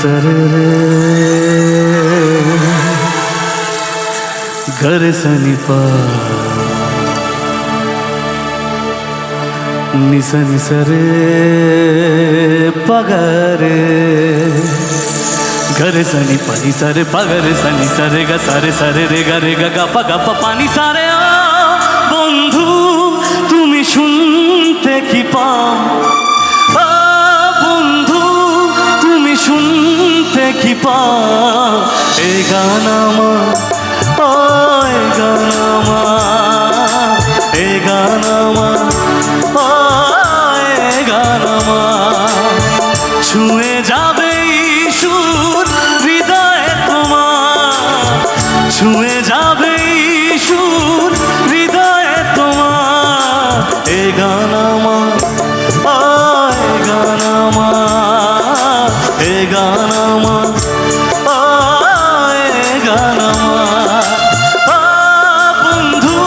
Sir रे घर सनि पा निसनि सरे पगरे घर सनि पनि सरे पगरे सनि सरे ग सरे सरे रे ग रे ग ग प ग प पानी सारे बंधु तुमी শুনতে কি পাও বন্ধু তুমি শুনতে কি পাও এ গান আমার এ গান আমার এ গান আমার এ গান আমার ছুঁয়ে যাবে সুর হৃদয়ে তোমার ছুঁয়ে যাবে সুর হৃদয়ে তোমার এ গান আমার এ গান আমার এ গান আমার এ গান আমার বন্ধু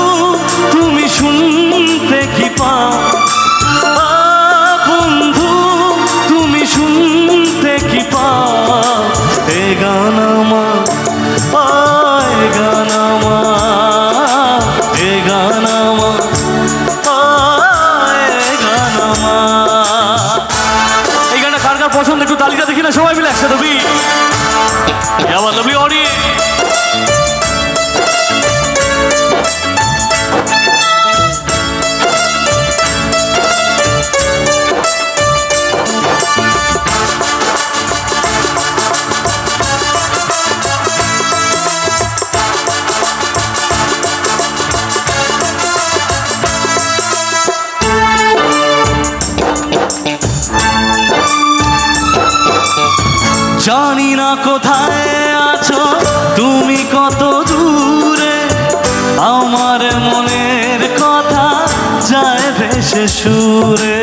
তুমি শুনতে কি পাও বন্ধু তুমি শুনতে কি পাও এ গান আমার এ গান আমার এ গান আমার এই গানটা কার কার পছন্দ একটু তালিকা দেখি না সবাই মিলে একসাথে বি আমার লাভলি অডিয়েন্স জানি না কোথায় আছো তুমি কত দূরে আমার মনের কথা যায় ভেসে সুরে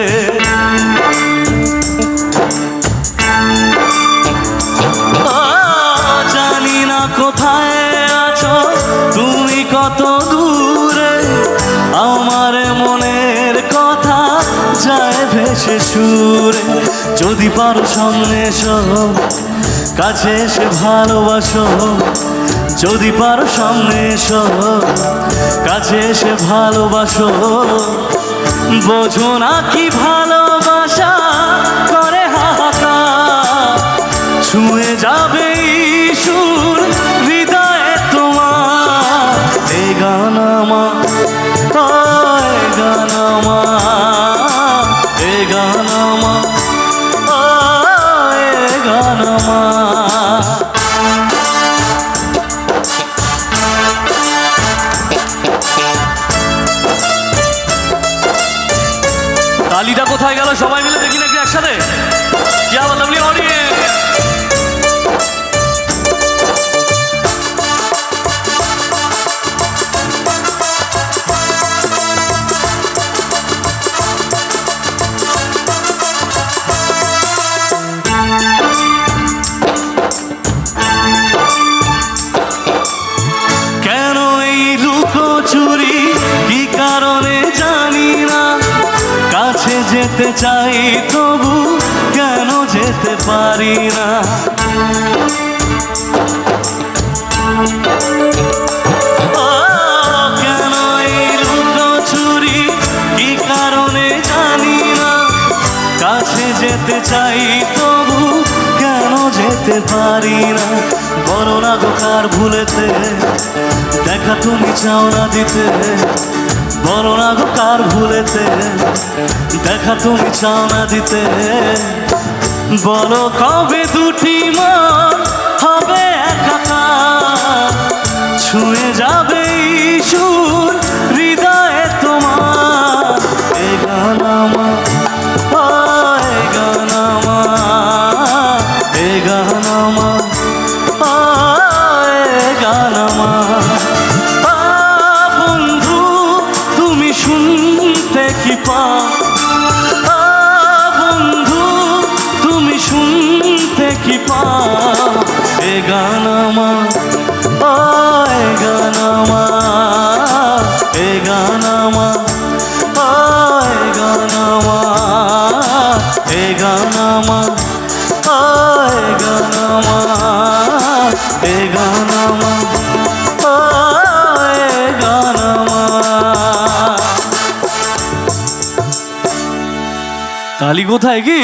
জানি না কোথায় আছো তুমি কত দূরে আমার মনের কথা যায় ভেসে সুরে যদি পারো সামনে এসো কাছে এসে ভালোবাসো যদি পারো সামনে এসো কাছে এসে ভালোবাসো বোঝো না কি ভালোবাসা করে হাহাকার ছুঁয়ে যাবে সুর হৃদয়ে তোমার এই গান আমার এই গান আমার এই গান আমার এই গান আমার তালিটা কোথায় গেল সবাই মিলে দেখি নাকি একসাথে কি আমার লাভলি অডিয়েন্স কেন এই লুকোচুরি কি কারণে জানি না কাছে যেতে চাই তবু কেন যেতে পারি না কেন এই লুকোচুরি কি কারণে জানি না কাছে যেতে চাই তবু কেন যেতে পারি না বলো না গো কার ভুলেতে দেখা তুমি চাও না দিতে বলো না গো কার ভুলেতে দেখা তুমি চাও না দিতে বলো কবে দুটি মন হবে একাকার ছুঁয়ে যাবে সুর হৃদয়ে তোমার এ গান আমার এ গান আমার এ গান আমার এ গান আমার বন্ধু তুমি শুনতে কি পাও বন্ধু তুমি শুনতে কি পাও এ গান আমার এ গান আমার এ গান আমার এ গান আমার এ গান আমার এ গান এ গান আমার, ও এ গান আমার। তালি কোথায় কি?